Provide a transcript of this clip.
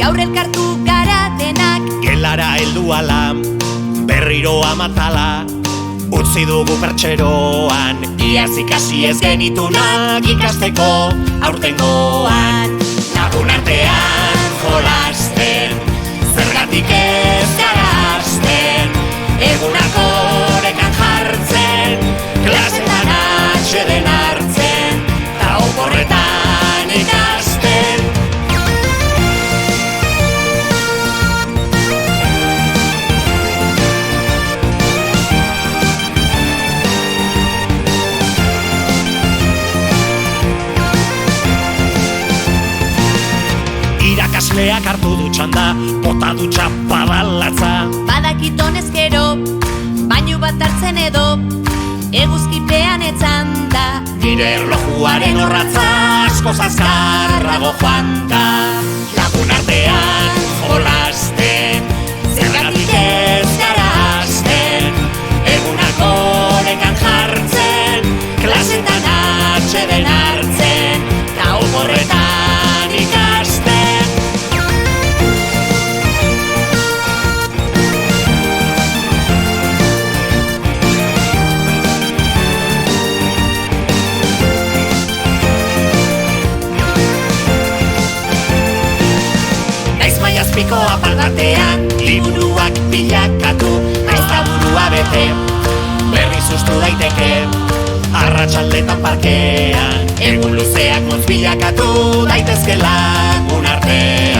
gaur elkartu gara denak. Gelara heldu ala, berriro amatala, utzi dugu pertseroan, iaz ikasi ez genitunak ikasteko aurtengoan. Lagun artean jolasten, zergatik ez gara hasten, egunak orekan jartzen, klasetan atxeden hartzen, ta oporretan ikasten. Irakasleak hartu du txanda, bota du txapabalatza. Badakit honezkero, bainu bat hartzen edo, eguzkipean etzanda. Nire erlojuaren orratza askoz azkarrago joan da. Lagun artean jolasten, zergatik ez gara hasten, egunak orekan jartzen, klasetan atxeden hartzen, ta oporretan ikasten. Azpiko apaldatean, liburuak bilakatu, naiz da burua bete, berri sustu daiteke, arratsaldetan parkean, egun luzeak motz bilakatu, daitezke lagun artean.